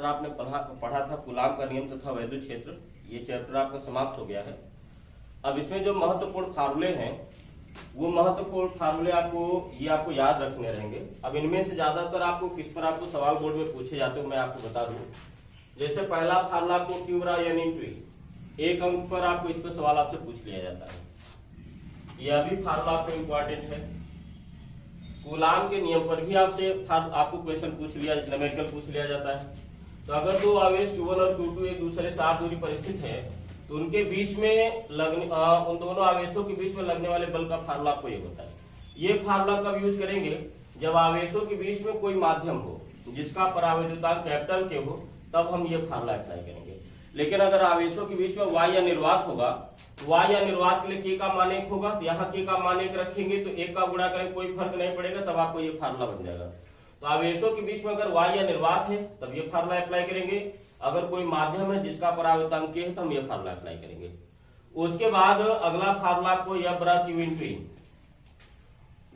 आपने पढ़ा था कूलाम का नियम तथा वैद्युत क्षेत्र। ये चैप्टर आपका समाप्त हो गया है। अब इसमें जो महत्वपूर्ण फार्मूले हैं वो महत्वपूर्ण फार्मूले आपको याद रखने रहेंगे। अब इनमें से ज्यादातर आपको किस पर आपको सवाल बोर्ड में पूछे जाते हो मैं आपको बता दूं। जैसे पहला फार्मूला आपको Q बराबर N × E, एक अंक पर आपको इस पर सवाल आपसे पूछ लिया जाता है। यह भी फार्मूला आपको इम्पोर्टेंट है। कूलाम के नियम पर भी आपको क्वेश्चन पूछ लिया, न्यूमेरिकल पूछ लिया जाता है। तो अगर दो आवेश Q1 और Q2 एक दूसरे से r दूरी पर स्थित है तो उनके बीच में उन दोनों आवेशों के बीच में लगने वाले बल का फार्मूला आपको ये होता है। ये फार्मूला कब यूज करेंगे? जब आवेशों के बीच में कोई माध्यम हो जिसका परावैद्युतांक कैपिटल के हो, तब हम ये फार्मूला अप्लाई करेंगे। लेकिन अगर आवेशों के बीच में y या निर्वात होगा, y या निर्वात के लिए k का मान 1 होगा, तो यहाँ k का मान 1 रखेंगे तो 1 का गुणा करें कोई फर्क नहीं पड़ेगा, तब आपको ये फार्मूला बन जाएगा। तो आवेशों के बीच में अगर y या निर्वात है तब ये फार्मूला अप्लाई करेंगे। अगर कोई माध्यम है जिसका परावैद्युतांक k है तो हम ये फार्मूला अप्लाई करेंगे। उसके बाद अगला फार्मूला आपको F बराबर Q × E।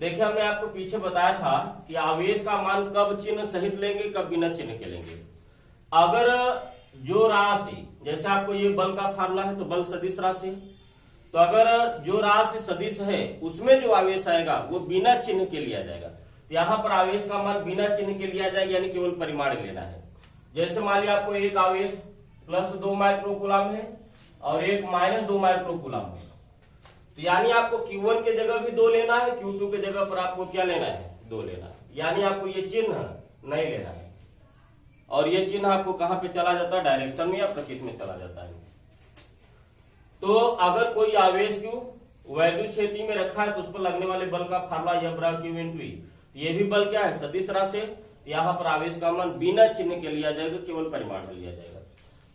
देखिए हमने आपको पीछे बताया था कि आवेश का मान कब चिन्ह सहित लेंगे, कब बिना चिन्ह के लेंगे। अगर जो राशि, जैसे आपको ये बल का फार्मूला है तो बल सदिश राशि है, तो अगर जो राशि सदिश है उसमें जो आवेश आएगा वो बिना चिन्ह के लिया जाएगा। यहाँ पर आवेश का मान बिना चिन्ह के लिया जाएगा, यानी केवल परिमाण लेना है। जैसे मान लिया आपको एक आवेश +2 माइक्रो कूलाम है और एक -2 माइक्रो कूलाम है, तो यानी आपको Q1 के जगह भी 2 लेना है, Q2 के जगह पर आपको क्या लेना है? 2 लेना है। यानी आपको ये चिन्ह नहीं लेना है। और ये चिन्ह आपको कहां पे चला जाता है? डायरेक्शन में या प्रकृति में चला जाता है। तो अगर कोई आवेश Q वैद्युत क्षेत्र में रखा है तो उस पर लगने वाले बल का फार्मूला F बराबर Q × E। ये भी बल क्या है? सदिश राशि है। यहाँ पर आवेश का मान बिना चिन्ह के लिया जाएगा, केवल परिमाण में लिया जाएगा।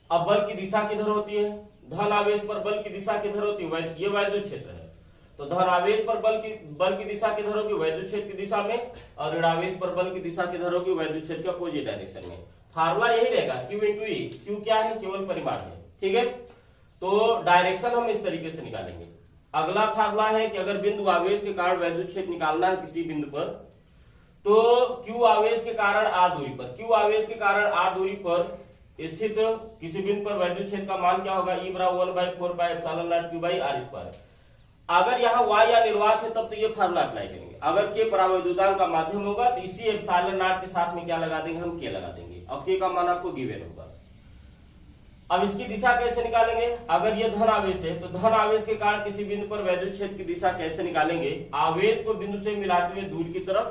अब बल की दिशा किधर होती है? धन आवेश पर बल की दिशा किधर होती है? ये वैद्युत क्षेत्र है, तो धन आवेश पर बल की दिशा किधर होगी? वैद्युत क्षेत्र की दिशा में। और ऋण आवेश पर बल की दिशा किधर होगी? वैद्युत क्षेत्र के अपोजिट डायरेक्शन में। फार्मूला यही रहेगा Q × E। Q क्या है? केवल परिमाण है। ठीक है, तो डायरेक्शन हम इस तरीके से निकालेंगे। अगला फार्मूला है कि अगर बिंदु आवेश के कारण वैद्युत क्षेत्र निकालना है किसी बिंदु पर, तो Q आवेश के कारण r दूरी पर, Q आवेश के कारण r दूरी पर स्थित किसी बिंदु पर वैद्युत क्षेत्र का मान क्या होगा? E बराबर 1/4πε0 Q/r²। अगर यहाँ y या निर्वात है तब तो ये फार्मूला अप्लाई करेंगे। अगर k परावैद्युतांक का माध्यम होगा तो इसी ε0 के साथ में क्या लगा देंगे? हम k लगा देंगे। अब k का मान आपको गिवन होगा। अब इसकी दिशा कैसे निकालेंगे? अगर ये धन आवेश है तो धन आवेश के कारण किसी बिंदु पर वैद्युत क्षेत्र की दिशा कैसे निकालेंगे? आवेश को बिंदु से मिलाते हुए दूर की तरफ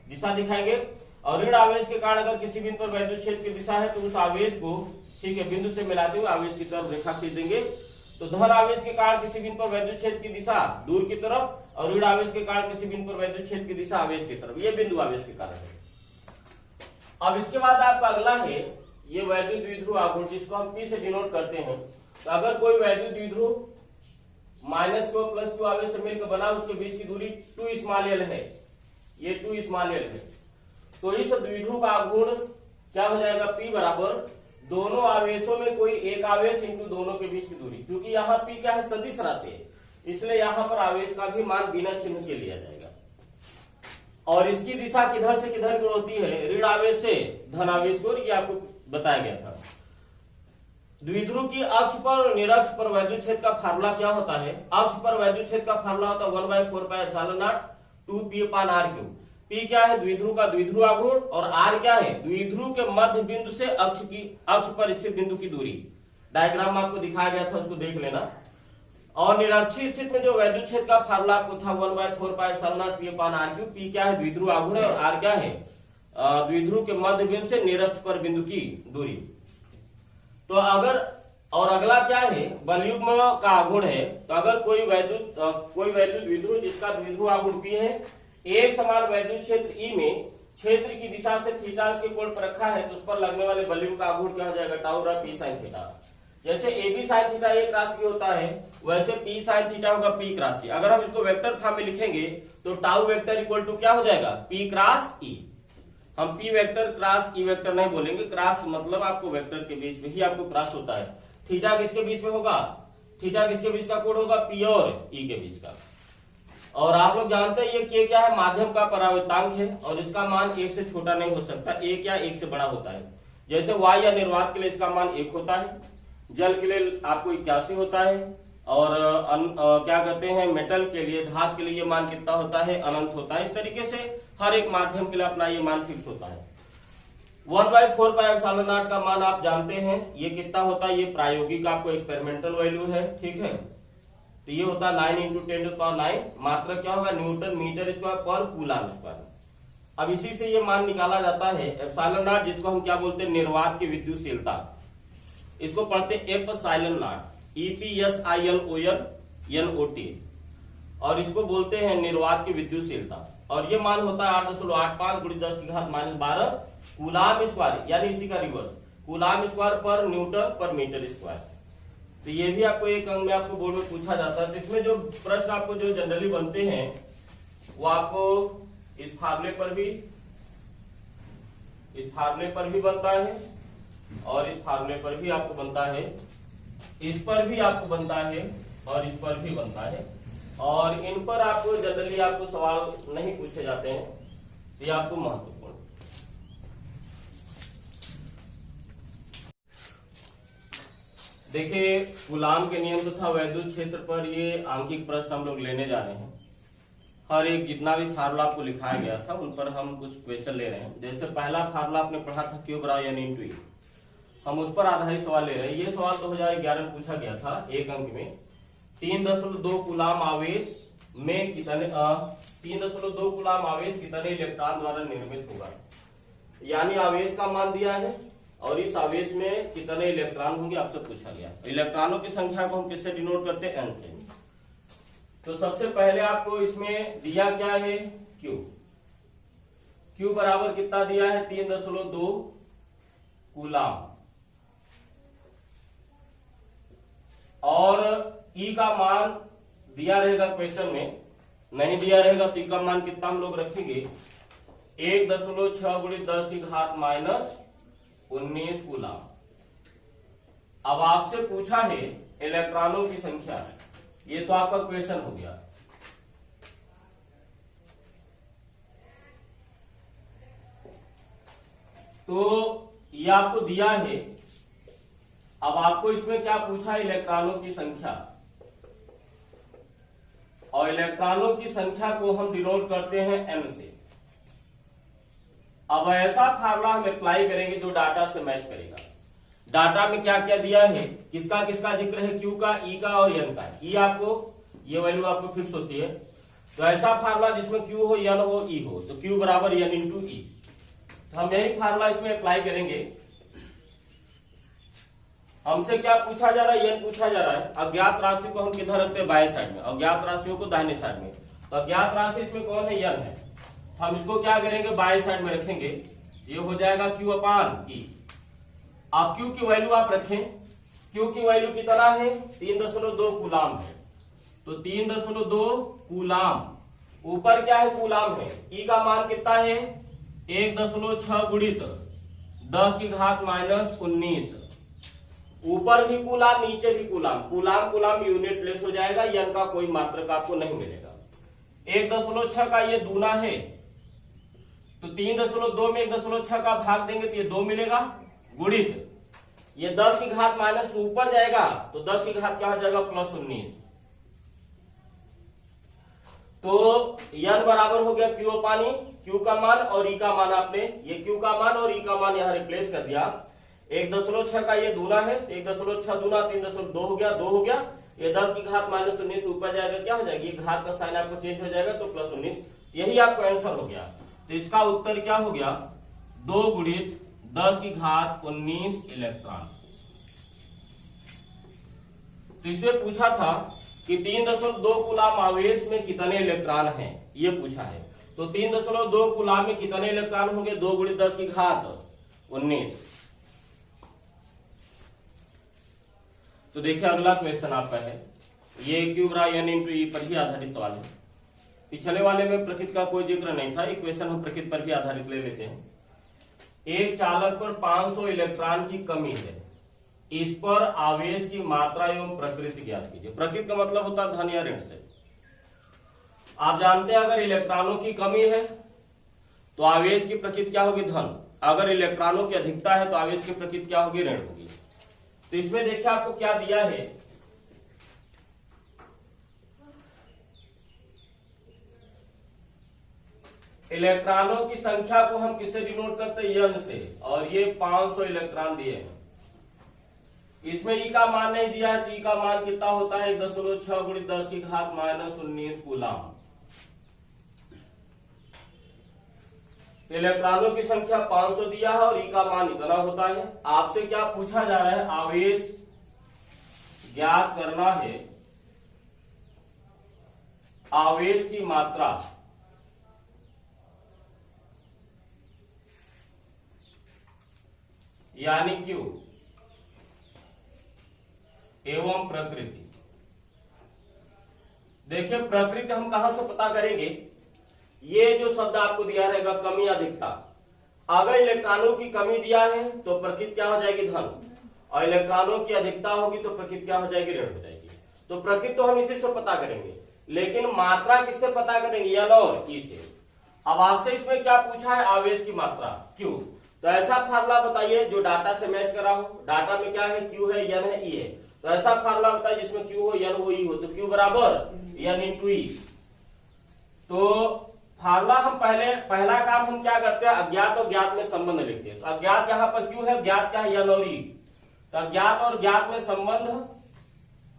दिशा दिखाएंगे। और ऋण आवेश के कारण अगर किसी बिंदु पर वैद्युत क्षेत्र की दिशा है तो उस आवेश को, ठीक है, बिंदु से मिलाते हुए आवेश की तरफ रेखा खींच देंगे। तो धन आवेश के कारण किसी बिंदु पर वैद्युत क्षेत्र की दिशा दूर की तरफ और ऋण आवेश के कारण किसी बिंदु पर वैद्युत क्षेत्र की दिशा आवेश की तरफ। ये बिंदु आवेश के कारण है। अब इसके बाद आपका अगला है ये वैद्युत द्विध्रुव आघूर्ण, जिसको हम P से डिनोट करते हैं। तो अगर कोई वैद्युत द्विध्रुव -q + q आवेश से मिलकर बना, उसके बीच की दूरी 2l है, ये 2l है, तो इस द्विध्रुव का आघूर्ण क्या हो जाएगा? P बराबर दोनों आवेशों में कोई एक आवेश इंटू दोनों के बीच की दूरी। क्योंकि यहाँ P क्या है? सदिश राशि है, इसलिए यहाँ पर आवेश का भी मान बिना चिन्ह के लिया जाएगा। और इसकी दिशा किधर से किधर की होती है? ऋण आवेश से धन आवेश को, ये आपको बताया गया था। द्विध्रुव की अक्ष पर और निरक्ष पर वैद्युत क्षेत्र का फार्मूला क्या होता है? अक्ष पर वैद्युत क्षेत्र का फार्मूला होता है 1/4πε0 2P/r³। P क्या है? द्विध्रुव का द्विध्रुव आघूर्ण, और r क्या है? द्विध्रुव के मध्य बिंदु से अक्ष पर स्थित बिंदु की दूरी। डायग्राम आपको दिखाया गया था, उसको देख लेना। और निरक्षी स्थिति में जो वैद्युत क्षेत्र का फार्मूला आपको था 1/4πε0 P/r³। P क्या है? द्विध्रुव आघूर्ण है, और r क्या है? द्विध्रुव के मध्य बिंदु से निरक्ष पर बिंदु की दूरी। तो अगर, और अगला क्या है? बलयुग्म का आघूर्ण है। तो अगर कोई वैद्युत द्विध्रुव जिसका द्विध्रुव आघूर्ण P है, एक समान वैद्युत क्षेत्र E में क्षेत्र की दिशा से थीटा के कोण पर रखा है, तो उस पर लगने वाले बलयुग्म का आघूर्ण क्या हो जाएगा? टाउ बराबर P sin थीटा। जैसे AB sin थीटा एक राशि होता है, वैसे P sin थीटा होगा P क्रॉस E। अगर हम इसको वेक्टर फॉर्म में लिखेंगे तो टाउ वेक्टर इक्वल टू क्या हो जाएगा? P cross E। हम P vector cross E vector नहीं बोलेंगे। क्रॉस मतलब आपको वेक्टर के बीच में ही आपको क्रॉस होता है। थीटा किसके बीच में होगा? थीटा किसके बीच का कोण होगा? P और E के बीच का। और आप लोग जानते हैं ये K क्या है? माध्यम का परावर्तांक है, और इसका मान 1 से छोटा नहीं हो सकता, 1 या 1 से बड़ा होता है। जैसे वायु या निर्वात के लिए इसका मान 1 होता है, जल के लिए आपको 81 होता है, और क्या कहते हैं मेटल के लिए, धातु के लिए ये मान कितना होता है, अनंत होता है। इस तरीके से हर एक माध्यम के लिए अपना ये मान फिक्स होता है। 1/4 पाई एप्सिलॉन नॉट का मान आप जानते हैं ये कितना होता है, ये प्रायोगिक आपको एक्सपेरिमेंटल वैल्यू है, ठीक है। तो ये होता है 9 × 10⁹, मात्रा क्या होगा, न्यूटन मीटर स्क्वायर पर कूलम स्क्वायर। अब इसी से ये मान निकाला जाता है एप्सिलॉन नॉट, जिसको हम क्या बोलते हैं, निर्वात की विद्युतशीलता। इसको पढ़ते एप्सिलॉन नॉट, EPSILON और इसको बोलते हैं निर्वात की विद्युतशीलता। और ये मान होता है 8.85 × 10⁻12 कूलम स्क्वायर, यानी इसी का रिवर्स, कूलम स्क्वायर पर न्यूटन पर मीटर स्क्वायर। तो ये भी आपको एक अंक में आपको बोर्ड में पूछा जाता है। तो इसमें जो प्रश्न आपको जो जनरली बनते हैं वो आपको इस फार्मूले पर भी बनता है, और इस फार्मूले पर भी आपको बनता है, इस पर भी आपको बनता है, और इस पर भी बनता है। और इन पर आपको जनरली आपको सवाल नहीं पूछे जाते हैं, ये आपको महत्वपूर्ण। देखिए कूलम के नियम तथा वैद्युत क्षेत्र पर ये आंकिक प्रश्न हम लोग लेने जा रहे हैं। हर एक जितना भी फार्मूला आपको लिखाया गया था उन पर हम कुछ क्वेश्चन ले रहे हैं। जैसे पहला फार्मूला आपने पढ़ा था Q = N × E, हम उस पर आधारित सवाल ले रहे हैं। ये सवाल 2011 में पूछा गया था, एक अंक में 3.2 कूलम आवेश में कितने 3.2 कूलम आवेश कितने इलेक्ट्रॉन द्वारा निर्मित होगा, यानी आवेश का मान दिया है और इस आवेश में कितने इलेक्ट्रॉन होंगे आपसे पूछा गया। इलेक्ट्रॉनों की संख्या को हम किससे डिनोट करते हैं, N से। तो सबसे पहले आपको इसमें दिया क्या है, Q बराबर कितना दिया है, 3.2 कूलम, और E का मान दिया रहेगा क्वेश्चन में, नहीं दिया रहेगा तो E का मान कितना हम लोग रखेंगे, 1.6 × 10⁻19 कूलम। अब आपसे पूछा है इलेक्ट्रॉनों की संख्या, ये तो आपका क्वेश्चन हो गया। तो ये आपको दिया है। अब आपको इसमें क्या पूछा है, इलेक्ट्रॉनों की संख्या, और इलेक्ट्रॉनों की संख्या को हम डिनोट करते हैं N से। अब ऐसा फार्मूला हम अप्लाई करेंगे जो डाटा से मैच करेगा। डाटा में क्या क्या दिया है, किसका किसका जिक्र है, Q का, E का और N का। E आपको ये वैल्यू आपको फिक्स होती है, तो ऐसा फार्मूला जिसमें Q हो, N हो, E हो, तो Q = N × E। तो हम यही फार्मूला इसमें अप्लाई करेंगे। हमसे क्या पूछा जा रहा है, N पूछा जा रहा है। अज्ञात राशि को हम किधर रखते हैं, बाएं साइड में, अज्ञात राशियों को दाहिने साइड में। तो अज्ञात राशि इसमें कौन है, N है। हम इसको क्या करेंगे, बाएं साइड में रखेंगे, ये हो जाएगा Q/E। अब Q की वैल्यू आप रखें, Q की वैल्यू कितना है, 3.2 कूलम है, तो 3.2 कूलम, ऊपर क्या है, कूलम है। E का मान कितना है, 1.6 × 10⁻19। ऊपर भी कूलम, नीचे भी कूलम, कूलम यूनिट लेस हो जाएगा, N का कोई मात्रक आपको नहीं मिलेगा। 1.6 का ये दूना है, तो 3.2 में 1.6 का भाग देंगे तो ये 2 मिलेगा, गुणित ये 10⁻- ऊपर जाएगा तो 10⁻ क्या हो जाएगा, +19। तो N बराबर हो गया Q का मान और E का मान, आपने ये Q का मान और E का मान यहां रिप्लेस कर दिया। 1.6 का ये दूना है, 1.6 दूना 3.2 हो गया, 2 हो गया, ये 10⁻-19 ऊपर जाएगा, क्या हो जाएगा, ये घात का साइन आपको चेंज हो जाएगा, तो +19। यही आपको आंसर हो गया। तो इसका उत्तर क्या हो गया, 2 × 10⁻19 इलेक्ट्रॉन। तो इसमें पूछा था कि 3.2 कूलम आवेश में कितने इलेक्ट्रॉन हैं, ये पूछा है। तो 3.2 कूलम में कितने इलेक्ट्रॉन होंगे, 2 × 10⁻19। तो देखिए अगला क्वेश्चन आपका है, ये Q = N × E पर ही आधारित सवाल है। पिछले वाले में प्रकृति का कोई जिक्र नहीं था, एक क्वेश्चन हम प्रकृति पर भी आधारित ले लेते हैं। एक चालक पर 500 इलेक्ट्रॉन की कमी है, इस पर आवेश की मात्रा एवं प्रकृति ज्ञात कीजिए। प्रकृति का मतलब होता है धन या ऋण से। आप जानते हैं अगर इलेक्ट्रॉनों की कमी है तो आवेश की प्रकृति क्या होगी, धन। अगर इलेक्ट्रॉनों की अधिकता है तो आवेश की प्रकृति क्या होगी, ऋण होगी। तो इसमें देखिए आपको क्या दिया है, इलेक्ट्रॉनों की संख्या को हम किससे डिनोट करते हैं, n से, और ये 500 इलेक्ट्रॉन दिए हैं। इसमें ई का मान नहीं दिया है तो ई का मान कितना होता है 1.6 गुणित 10 की घात -19 कूलम। इलेक्ट्रॉनों की संख्या 500 दिया है और ई का मान इतना होता है। आपसे क्या पूछा जा रहा है, आवेश ज्ञात करना है, आवेश की मात्रा यानी Q एवं प्रकृति। देखिए प्रकृति हम कहां से पता करेंगे, ये जो शब्द आपको दिया रहेगा कमी अधिकता, अगर इलेक्ट्रॉनों की कमी दिया है तो प्रकृति क्या हो जाएगी, धन, और इलेक्ट्रॉनों की अधिकता होगी तो प्रकृति क्या हो जाएगी, ऋण हो जाएगी। तो प्रकृति तो हम इसी से पता करेंगे, लेकिन मात्रा किससे पता करेंगे, n और e से। अब आपसे इसमें क्या पूछा है, आवेश की मात्रा Q। तो ऐसा फार्मूला बताइए जो डाटा से मैच करा हो। डाटा में क्या है, Q है, n है, E है। तो ऐसा फार्मूला बताइए जिसमें Q हो, n हो, E हो। तो Q बराबर n इंटू E। तो फार्मूला हम पहला काम हम क्या करते हैं, अज्ञात और ज्ञात में संबंध लिखते हैं। तो अज्ञात यहाँ पर Q है, ज्ञात क्या है, n और E। तो अज्ञात और ज्ञात में संबंध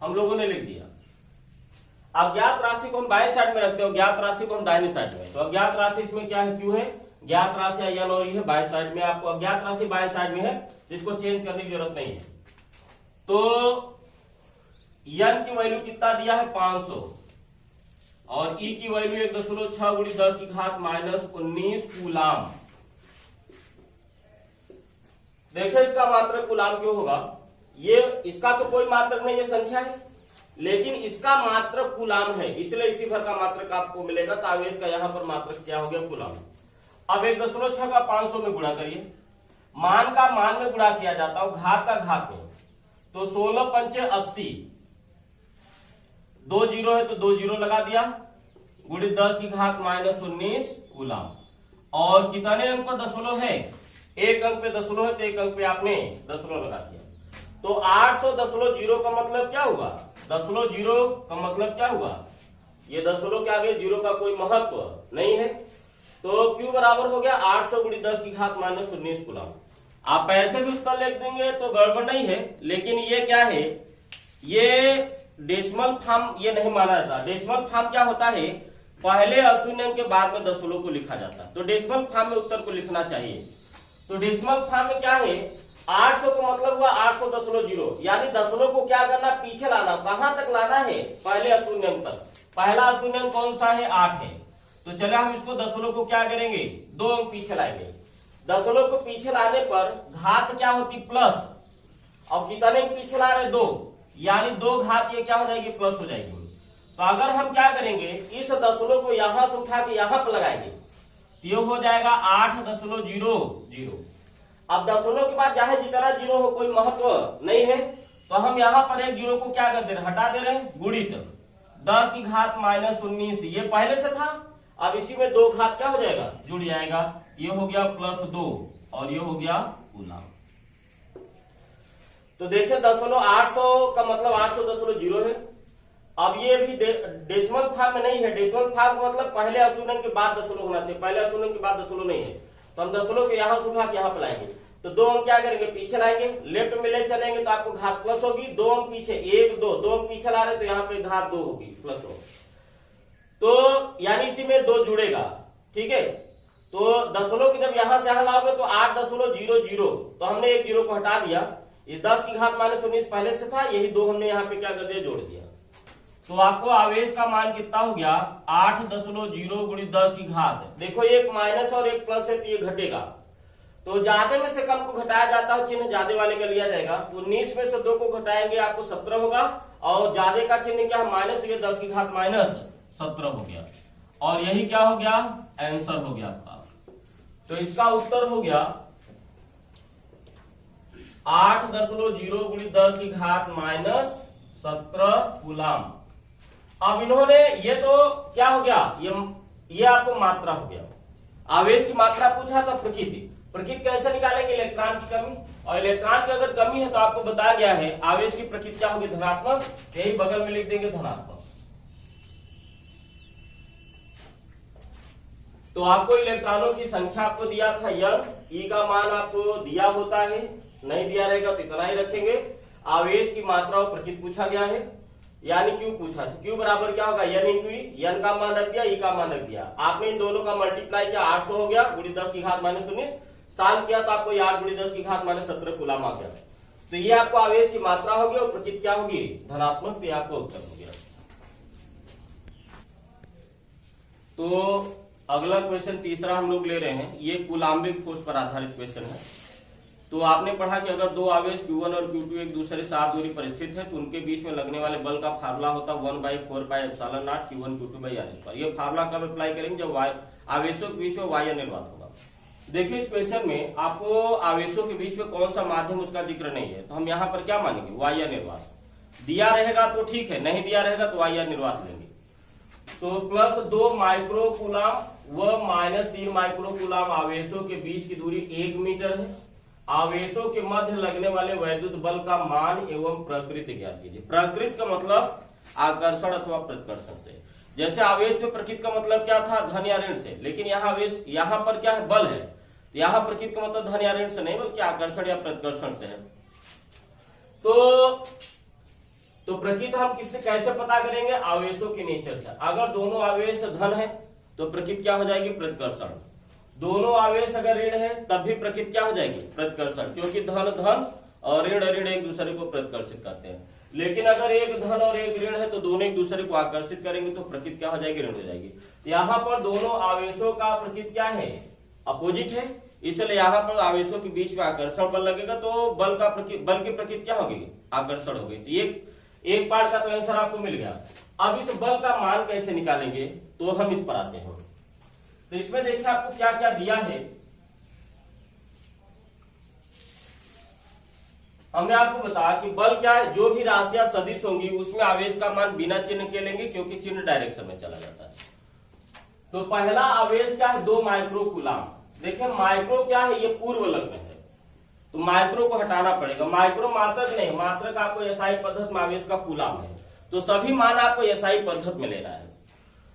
हम लोगों ने लिख दिया। अज्ञात राशि को हम बाएं साइड में रखते हैं, ज्ञात राशि को हम दाहिने साइड में। तो अज्ञात राशि इसमें क्या है, Q है, ज्ञात राशि n और E है, बाएं साइड में। आपको अज्ञात राशि बाएं साइड में है, जिसको चेंज करने की जरूरत नहीं है। तो n की वैल्यू कितना दिया है, 500, और E की वैल्यू 1.6 गुणित 10 की घात -19 कूलम। देखिए इसका मात्रक कूलम क्यों होगा, ये इसका तो कोई मात्रक नहीं, ये संख्या है, लेकिन इसका मात्रक कूलम है, इसलिए इसी भर का मात्रक आपको मिलेगा। तो आवेश का यहाँ पर मात्रक क्या हो गया, कूलम। अब 1.6 का 500 में गुणा करिए, मान का मान में गुणा किया जाता है, घात का घात में। तो 16 पंचे 80, 2 जीरो है तो 2 जीरो लगा दिया, गुणित 10 की घात -19 कूलम। और कितने अंक पर दशमलव है, एक अंक पे दशमलव है तो एक अंक पे आपने दशमलव लगा दिया। तो 800.0 का मतलब क्या हुआ, 0.0 का मतलब क्या हुआ, ये दशमलव के आगे जीरो का कोई महत्व नहीं है। तो Q बराबर हो गया 800 गुणित 10 की घात -19 कूलम। आप ऐसे भी उत्तर लिख देंगे तो गड़बड़ नहीं है, लेकिन ये क्या है, ये डेसिमल फॉर्म ये नहीं माना जाता। डेसिमल फॉर्म क्या होता है, पहले अशून्य अंक के बाद में दशमलव को लिखा जाता है। तो डेसिमल फॉर्म में उत्तर को लिखना चाहिए। तो डेसिमल फॉर्म में क्या है, 800 का मतलब हुआ 800.0, यानी दशमलव को क्या करना, पीछे लाना। कहां तक लाना है, पहले अशून्य अंक तक। पहला अशून्य अंक कौन सा है, 8 है। तो चले हम इसको दशमलव को क्या करेंगे, 2 अंक पीछे लाएंगे। दशमलव को पीछे लाने पर घात क्या होती, प्लस। अब कितने पीछे ला रहे, 2, यानी 2 घात ये क्या हो जाएगी, प्लस हो जाएगी। तो अगर हम क्या करेंगे, इस दशमलव को यहां से उठा के यहां पर लगाएंगे, तो ये हो जाएगा 8.00। अब दशमलव के बाद चाहे जितना जीरो हो कोई महत्व नहीं है, तो हम यहां पर एक जीरो को क्या कर दे रहे, हटा दे रहे हैं, गुणित 10 की घात -19। ये पहले से था, अब इसी में 2 घात क्या हो जाएगा, जुड़ जाएगा। ये हो गया +2 और ये हो गया कूलम। तो देखिए 800 का मतलब 800.0 है। अब ये भी डेसिमल फॉर्म में नहीं है। डेसिमल फॉर्म का मतलब पहले अशून्य के बाद दशमलव होना चाहिए, पहले अशून्य के बाद दशमलव नहीं है। तो हम दशमलव के यहां से उठा के यहां पर लाएंगे, तो 2 अंक क्या करेंगे, पीछे लाएंगे। लेफ्ट में ले चलेंगे तो आपको घात प्लस होगी, 2 अंक पीछे, 1 2, 2 अंक पीछे ला रहे तो यहाँ पे घात 2 होगी, +2। तो यानी इसी में 2 जुड़ेगा, ठीक है। तो दशमलव की जब यहां से यहां लाओगे तो 8.00, तो हमने एक जीरो को हटा दिया। ये 10 की घात -19 पहले से था, यही 2 हमने यहाँ पे क्या कर दिया, जोड़ दिया। तो आपको आवेश का मान कितना हो गया, 8.0 गुणित 10 की घात। देखो एक माइनस और एक प्लस है तो ये घटेगा, तो ज्यादा में से कम को घटाया जाता है, चिन्ह ज्यादा वाले का लिया जाएगा। तो 19 में से 2 को घटाएंगे आपको 17 होगा, और ज्यादा का चिन्ह क्या है, माइनस, तो ये 10 की घात -17 हो गया। और यही क्या हो गया, आंसर हो गया आपका। तो इसका उत्तर हो गया 8.0 गुणित 10 की घात -17 कूलम। अब इन्होंने ये तो क्या हो गया, ये आपको मात्रा हो गया। आवेश की मात्रा पूछा तो प्रकृति, प्रकृति कैसे निकालेंगे? इलेक्ट्रॉन की कमी, और इलेक्ट्रॉन की अगर कमी है तो आपको बताया गया है आवेश की प्रकृति क्या होगी? धनात्मक। यही बगल में लिख देंगे धनात्मक। तो आपको इलेक्ट्रॉनों की संख्या आपको दिया था n, E का मान आपको दिया होता है, नहीं दिया रहेगा तो इतना ही रखेंगे। आवेश की मात्रा और प्रकृति पूछा गया है, यानी Q पूछा था। Q बराबर क्या होगा? n इंटू ई। n का मान रख दिया, E का मान रख दिया। आपने इन दोनों का मल्टीप्लाई किया, 800 हो गया, गुणित 10 की घात -19। साल किया तो आपको 8 गुणित 10 की घात -17 कूलाम आ गया। तो ये आपको आवेश की मात्रा होगी और प्रकृति क्या होगी? धनात्मक। तो ये आपको उत्तर हो गया। तो अगला क्वेश्चन तीसरा हम लोग ले रहे हैं, ये कूलाम्बिक फोर्स पर आधारित क्वेश्चन है। तो आपने पढ़ा कि अगर दो आवेश Q1 और Q2 एक दूसरे से r दूरी पर स्थित है तो उनके बीच में लगने वाले बल का फार्मूला होता है 1/4πε0 Q1 Q2/r²। ये फार्मूला कब अप्लाई करेंगे? जब आवेशों के बीच में वायु निर्वात होगा। देखिए इस क्वेश्चन में आपको आवेशों के बीच में कौन सा माध्यम उसका जिक्र नहीं है, तो हम यहाँ पर क्या मानेंगे? वायु निर्वात। दिया रहेगा तो ठीक है, नहीं दिया रहेगा तो वायु निर्वात लेंगे। तो +2 माइक्रोकूलाम व -3 माइक्रोकूलाम आवेशों के बीच की दूरी 1 मीटर है। आवेशों के मध्य लगने वाले वैद्युत बल का मान एवं प्रकृति ज्ञात कीजिए। प्रकृति का मतलब आकर्षण अथवा प्रतिकर्षण से। जैसे आवेश में प्रकृति का मतलब क्या था? धन या ऋण से, लेकिन यहाँ आवेश यहाँ पर क्या है? बल है। तो यहाँ प्रकृति का मतलब धन या ऋण से नहीं बल्कि आकर्षण या प्रतिकर्षण से है। तो प्रकृति हम किससे कैसे पता करेंगे? आवेशों के नेचर से। अगर दोनों आवेश धन है तो प्रकृति क्या हो जाएगी? प्रतिकर्षण। दोनों आवेश अगर ऋण है तब भी प्रकृति क्या हो जाएगी? प्रतिकर्षण, क्योंकि धन धन और ऋण ऋण एक दूसरे को प्रतिकर्षित करते हैं। लेकिन अगर एक धन और एक ऋण है तो दोनों एक दूसरे को आकर्षित करेंगे तो प्रकृति क्या हो जाएगी? ऋण हो जाएगी। यहाँ पर दोनों आवेशों का प्रकृति क्या है? अपोजिट है, इसलिए यहाँ पर आवेशों के बीच में आकर्षण बल लगेगा तो बल की प्रकृति क्या होगी? आकर्षण होगी। तो एक पार्ट का तो आंसर आपको मिल गया। अब इस बल का मान कैसे निकालेंगे तो हम इस पर आते हैं। तो इसमें देखिए आपको क्या क्या दिया है। हमने आपको बताया कि बल क्या है? जो भी राशियां सदिश होंगी उसमें आवेश का मान बिना चिन्ह के लेंगे, क्योंकि चिन्ह डायरेक्शन में चला जाता है। तो पहला आवेश क्या है? 2 माइक्रोकूलाम। देखिए माइक्रो क्या है? ये पूर्व लग्न है, तो माइक्रो को हटाना पड़ेगा। माइक्रो मात्रक नहीं, मात्रक आपको एसआई पद्धति में आवेश का कूलाम है, तो सभी मान आपको एसआई पद्धति में लेना है।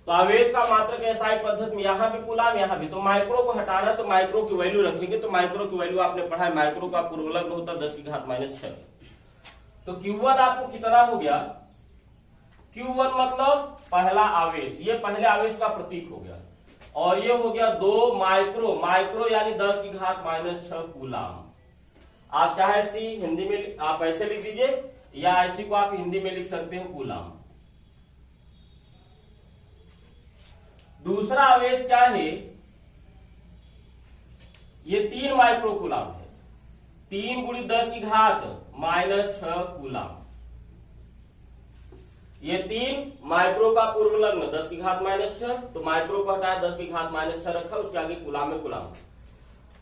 तो आवेश का मात्रक एसआई पद्धति में यहाँ भी कूलाम, यहाँ भी। तो माइक्रो को हटाना तो माइक्रो की वैल्यू रखेंगे। तो माइक्रो की वैल्यू आपने पढ़ा है, माइक्रो का पूर्व लग्न होता है 10 की घात -6। तो Q1 आपको कितना हो गया? Q1 मतलब पहला आवेश, ये पहले आवेश का प्रतीक हो गया। और ये हो गया 2 माइक्रो यानी 10 की घात -6 कूलाम। आप चाहे सी हिंदी में आप ऐसे लिख दीजिए या ऐसी को आप हिंदी में लिख सकते हैं कूलाम। दूसरा आवेश क्या है? ये 3 माइक्रोकूलाम है। 3 गुणित 10 की घात -6 कूलाम। ये 3 माइक्रो का पूर्व लग्न 10 की घात -6, तो माइक्रो को हटाया 10 की घात -6 रखा, उसके आगे कूलाम में कूलाम।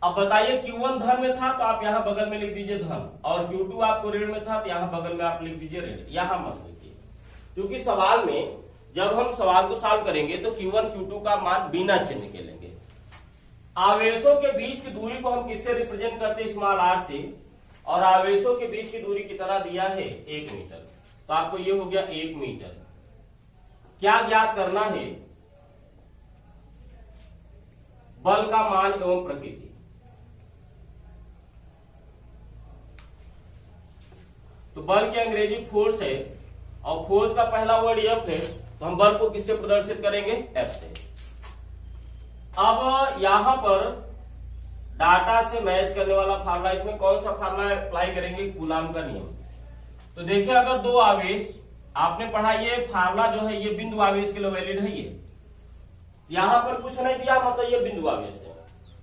अब बताइए Q1 धन में था तो आप यहां बगल में लिख दीजिए धन, और Q2 आपको ऋण में था तो यहां बगल में आप लिख दीजिए ऋण। यहां मत लिखिए, क्योंकि सवाल में जब हम सवाल को सॉल्व करेंगे तो Q1 Q2 का मान बिना चिन्ह के लेंगे। आवेशों के बीच की दूरी को हम किससे रिप्रेजेंट करते हैं? स्मॉल r से। और आवेशों के बीच की दूरी कितना दिया है? 1 मीटर। तो आपको ये हो गया 1 मीटर। क्या ज्ञात करना है? बल का मान एवं प्रकृति। तो बल की अंग्रेजी फोर्स है, और फोर्स का पहला वर्ड एफ है, तो हम बल को किससे प्रदर्शित करेंगे? एफ से। अब यहां पर डाटा से मैच करने वाला फार्मूला, इसमें कौन सा फार्मूला अप्लाई करेंगे? कूलाम का नियम। तो देखिए अगर दो आवेश आपने पढ़ा, ये फार्मूला जो है ये बिंदु आवेश के लिए वैलिड है। ये यहां पर कुछ नहीं दिया, मतलब ये बिंदु आवेश है।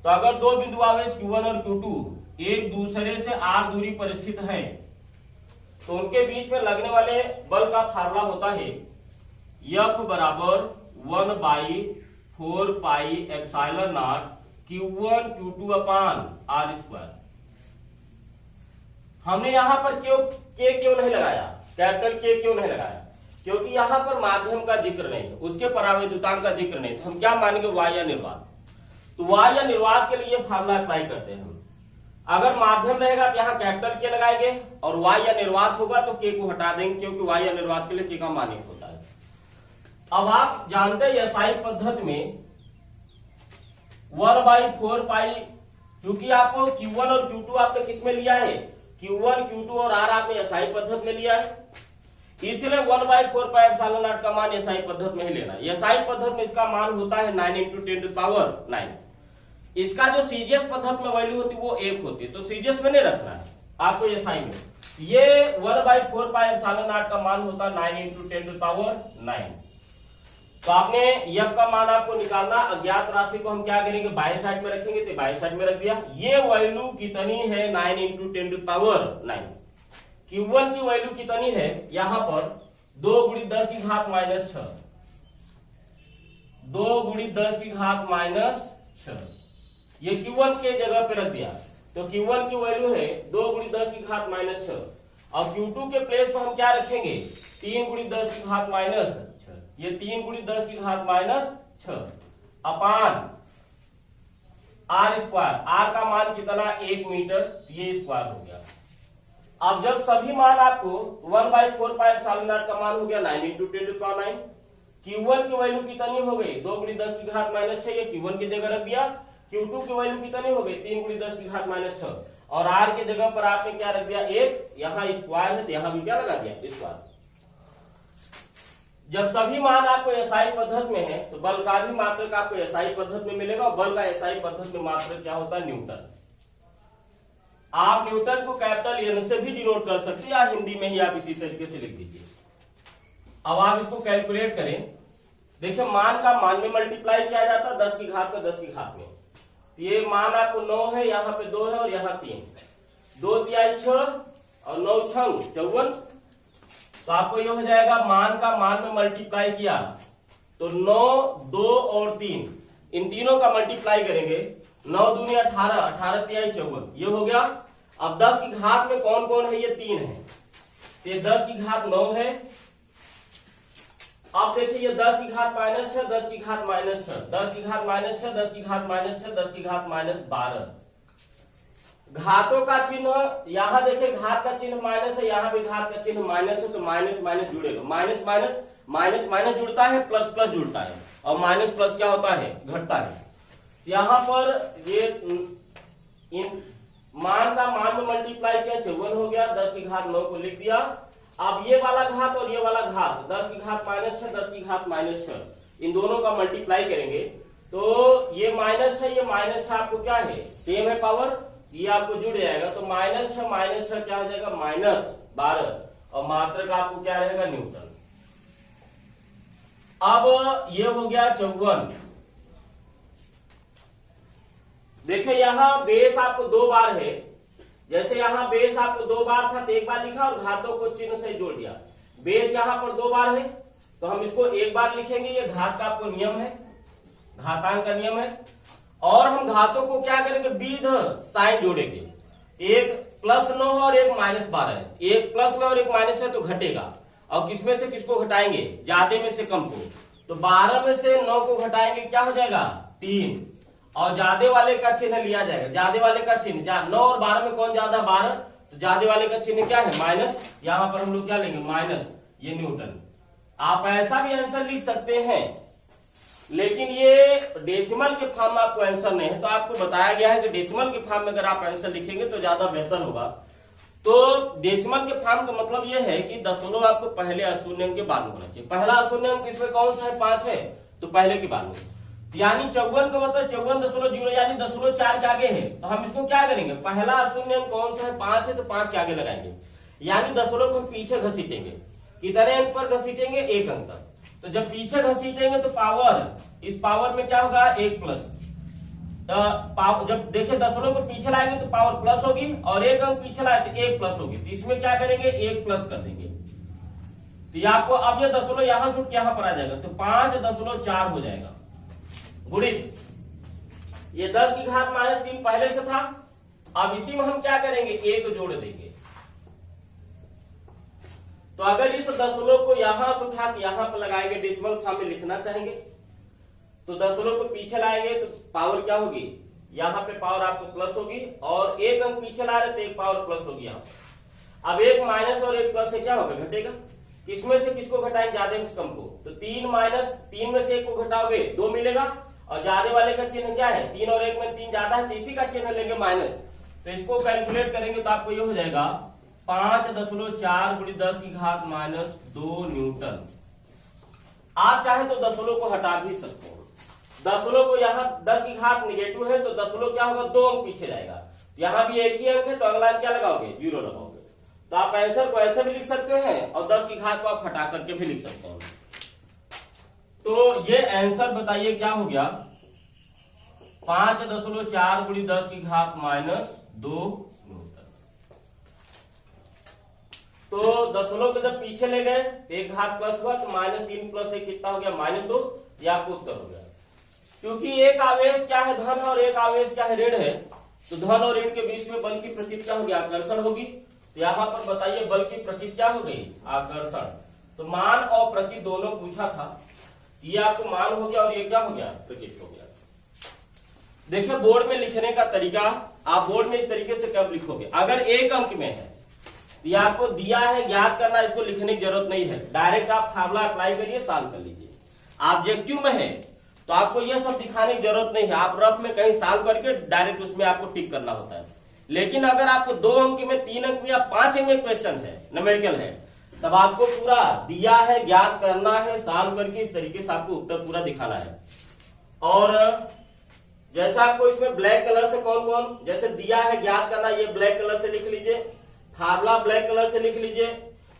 तो अगर दो बिंदु आवेश Q1 और Q2 एक दूसरे से r दूरी पर स्थित है तो उनके बीच में लगने वाले बल का फार्मूला होता है F बराबर 1/4πε0 Q1 Q2 अपान r²। हमने यहां पर क्यों नहीं लगाया? कैपिटल के क्यों नहीं लगाया? क्योंकि यहां पर माध्यम का जिक्र नहीं है, उसके परावैद्युतांक का जिक्र नहीं, तो हम क्या मानेंगे? वायु निर्वात। तो तो y या निर्वात के लिए फार्मूला अप्लाई करते हैं हम। अगर माध्यम रहेगा तो यहाँ कैपिटल के लगाएंगे और y या निर्वात होगा तो k को हटा देंगे, क्योंकि y या निर्वात के लिए k का मान 1 होता है। अब आप जानते हैं SI पद्धति में 1/4 पाई, क्योंकि आपको Q1 और Q2 आपने किस में लिया है, Q1 Q2 और R आपने SI पद्धति में लिया है, इसलिए 1/4 पाई एप्सिलॉन नॉट का मान SI पद्धति में ही लेना। SI पद्धति में इसका मान होता है 9 × 10⁹ इसका जो सीजीएस पद्धति में वैल्यू होती है वो 1 होती है, तो सीजीएस में नहीं रखना है आपको SI में। ये 1/4 पाई एप्सिलॉन नॉट का मान होता है 9 × 10⁹। तो आपने यह का मान आपको निकालना, अज्ञात राशि को हम क्या करेंगे, बाएं साइड में रखेंगे, तो बाएं साइड में रख दिया। ये वैल्यू कितनी है 9 × 10⁹। Q1 की वैल्यू कितनी है यहां पर 2 × 10⁻⁻6, 2 × 10⁻⁻6, ये Q1 के जगह पे रख दिया। तो Q1 की वैल्यू है 2 × 10⁻⁻6 और Q2 के प्लेस पर हम क्या रखेंगे 3 × 10⁻⁻6, ये 3 × 10⁻⁻6 अपान r², r का मान कितना 1 मीटर, ये स्क्वायर हो गया। अब जब सभी मान आपको 1/4 पाई एप्सिलॉन नॉट का मान हो गया 9 × 10⁹, Q1 की वैल्यू कितनी हो गई 2 × 10⁻⁻6, ये Q1 की जगह रख दिया। Q2 की वैल्यू कितनी हो गई 3 × 10⁻⁻6 और R की जगह पर आपने क्या रख दिया 1, यहाँ स्क्वायर है तो यहाँ भी क्या लगा दिया स्क्वायर। जब सभी मान आपको SI पद्धति में है तो बल का भी मात्रक आपको SI पद्धति में मिलेगा, और बल का SI पद्धति में मात्रक क्या होता है न्यूटन। आप न्यूटन को कैपिटल N से भी डिनोट कर सकते हैं या हिंदी में ही आप इसी तरीके से लिख दीजिए। अब आप इसको कैलकुलेट करें, देखिए मान का मान में मल्टीप्लाई किया जाता है 10 की घात का 10 की घात में, ये मान आपको 9 है, यहाँ पे 2 है और यहाँ 3, 2 × 6 और 9 × 6 = 54। तो आपको ये हो जाएगा मान का मान में मल्टीप्लाई किया तो 9, 2 और 3, इन तीनों का मल्टीप्लाई करेंगे 9 दूनी 18, 18 × 54, ये हो गया। अब 10 की घात में कौन कौन है, ये 3 है, ये 10 की घात 9 है। अब देखिए ये 10 की घात -6, 10 की घात -6, 10 की घात -6, 10 की घात -6, 10 की घात -12। घातों का चिन्ह यहाँ देखिए, घात का चिन्ह माइनस है, यहाँ भी घात का चिन्ह माइनस है, तो माइनस माइनस जुड़ेगा, माइनस माइनस माइनस माइनस जुड़ता है, प्लस प्लस जुड़ता है, और माइनस प्लस क्या होता है घटता है। यहाँ पर ये इन मान का मान में मल्टीप्लाई किया 54 हो गया, 10 की घात 9 को लिख दिया। अब ये वाला घात और ये वाला घात 10 की घात -6, 10 की घात -6, इन दोनों का मल्टीप्लाई करेंगे तो ये माइनस है, ये माइनस है, आपको क्या है सेम है पावर, ये आपको जुड़ जाएगा। तो -6 क्या हो जाएगा -12, और मात्रक आपको क्या रहेगा न्यूटन। अब ये हो गया 54। देखिए यहाँ बेस आपको 2 बार है, जैसे यहाँ बेस आपको 2 बार था तो 1 बार लिखा और घातों को चिन्ह से जोड़ दिया। बेस यहाँ पर 2 बार है तो हम इसको 1 बार लिखेंगे, ये घात का आपको नियम है, घातांक का नियम है। और हम घातों को क्या करेंगे विध साइन जोड़ेंगे, एक +9 और एक -12 है, एक प्लस में और एक माइनस है तो घटेगा, और किसमें से किसको घटाएंगे ज्यादा में से कम को, तो 12 में से 9 को घटाएंगे क्या हो जाएगा 3, और ज्यादा वाले का चिन्ह लिया जाएगा, ज्यादा वाले का चिन्ह 9 और 12 में कौन ज्यादा 12, तो ज्यादा वाले का चिन्ह क्या है माइनस, यहां पर हम लोग क्या लेंगे माइनस, ये न्यूटन। आप ऐसा भी आंसर लिख सकते हैं, लेकिन ये डेसिमल के फॉर्म में आपको आंसर नहीं है, तो आपको बताया गया है कि डेसिमल के फॉर्म में अगर आप आंसर लिखेंगे तो ज्यादा बेहतर होगा। तो डेसिमल के फॉर्म का मतलब ये है कि दशमलव आपको पहले अशून्य अंक के बाद में होना चाहिए। पहला अशून्य अंक इसमें कौन सा है 5 है, तो पहले के बाद में, यानी 54 का मतलब 54.0 यानी 0.4 के आगे है, तो हम इसको क्या करेंगे पहला अशून्य अंक कौन सा है 5 है, तो 5 के आगे लगाएंगे, यानी दशमलव को हम पीछे घसीटेंगे, कितने अंक पर घसीटेंगे 1 अंक तक। तो जब पीछे घसीटेंगे तो पावर, इस पावर में क्या होगा 1 प्लस, जब देखिए दशमलव को पीछे लाएंगे तो पावर प्लस होगी, और 1 अंक पीछे लाए तो 1 प्लस होगी, तो इसमें क्या करेंगे 1 प्लस कर देंगे। तो ये आपको अब ये दशमलव यहां छूट के यहां पर आ जाएगा, तो 5.4 हो जाएगा गुणित ये 10 की घात -3 पहले से था, अब इसी में हम क्या करेंगे 1 जोड़ देंगे। तो अगर इस दशमलव को यहां से उठा के यहां पर लगाएंगे, डेसिमल फॉर्म में लिखना चाहेंगे तो दशमलव को पीछे लाएंगे तो पावर क्या होगी, यहाँ पे पावर आपको प्लस होगी, और एक अंक पीछे ला रहे तो एक पावर प्लस होगी यहाँ। अब एक माइनस और एक प्लस से क्या होगा, घटेगा। किसमें से किसको घटाएंगे, ज्यादा से कम को, तो 3 माइनस 3 में से 1 को घटाओगे 2 मिलेगा, और ज्यादा वाले का चिन्ह क्या है, 3 और 1 में 3 ज्यादा है तो इसी का चिन्ह लेंगे माइनस। तो इसको कैलकुलेट करेंगे तो आपको ये हो जाएगा 5.4 × 10⁻² न्यूटन। आप चाहे तो दशमलव को हटा भी सकते हो, दशमलव को यहाँ 10 की घात निगेटिव है तो दशमलव क्या होगा, 2 अंक पीछे जाएगा। यहाँ भी एक ही अंक है तो अगला अंक क्या लगाओगे, 0 लगाओगे। तो आप आंसर को ऐसे भी लिख सकते हैं और 10 की घात को आप हटा करके भी लिख सकते हैं। तो ये आंसर बताइए क्या हो गया, 5.4 × 10⁻² न्यूटन। तो दशमलव को जब पीछे ले गए तो एक घात प्लस हुआ तो -3 + 1 कितना हो गया, -2। ये आपको उत्तर हो गया। क्योंकि एक आवेश क्या है, धन, और एक आवेश क्या है, ऋण है, तो धन और ऋण के बीच में बल की प्रकृति क्या होगी, आकर्षण होगी। तो यहाँ पर बताइए बल की प्रकृति क्या हो गई, आकर्षण। तो मान और प्रकृति दोनों पूछा था, ये आपको मान हो गया और ये क्या हो गया, प्रकृति हो गया। देखिए बोर्ड में लिखने का तरीका, आप बोर्ड में इस तरीके से कब लिखोगे, अगर एक अंक में है तो ये आपको दिया है, ज्ञात करना, इसको लिखने की जरूरत नहीं है, डायरेक्ट आप फार्मूला अप्लाई करिए, सॉल्व कर लीजिए। ऑब्जेक्टिव में है तो आपको यह सब दिखाने की जरूरत नहीं है, आप रफ में कहीं सॉल्व करके डायरेक्ट उसमें आपको टिक करना होता है। लेकिन अगर आपको 2 अंक में, 3 अंक में या 5 अंक में क्वेश्चन है, न्यूमेरिकल है, तब आपको पूरा दिया है, ज्ञात करना है, सॉल्व करके इस तरीके से आपको उत्तर पूरा दिखाना है। और जैसा आपको इसमें ब्लैक कलर से कौन कौन, जैसे दिया है, ज्ञात करना, ये ब्लैक कलर से लिख लीजिए, फार्मूला ब्लैक कलर से लिख लीजिए,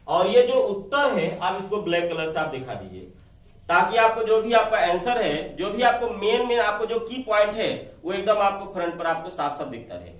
और ये जो उत्तर है आप इसको ब्लैक कलर से आप दिखा दीजिए, ताकि आपको जो भी आपका आंसर है, जो भी आपको मेन आपको जो की पॉइंट है, वो एकदम आपको फ्रंट पर आपको साफ साफ दिखता रहे।